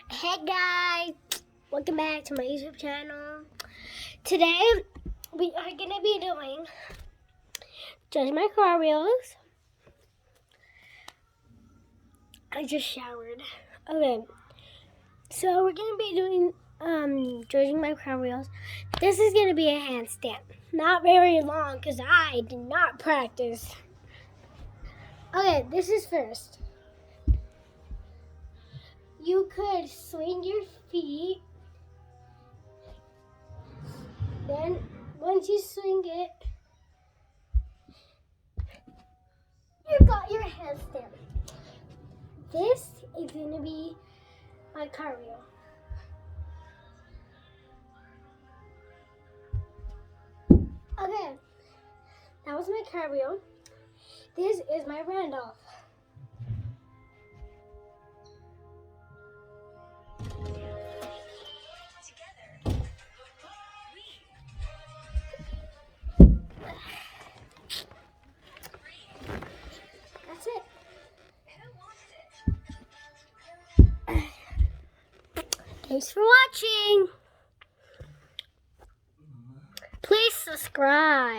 Hey guys, welcome back to my YouTube channel. Today we are going to be doing Judge My Car Wheels. I just showered. Okay, so we're going to be doing Judging My Car Wheels. This is going to be a handstand. Not very long because I did not practice. Okay, this is first. You could swing your feet. Then, once you swing it, you got your handstand. This is going to be my car wheel. Okay, that was my car wheel. This is my Randolph. That's it. Thanks for watching. Please subscribe.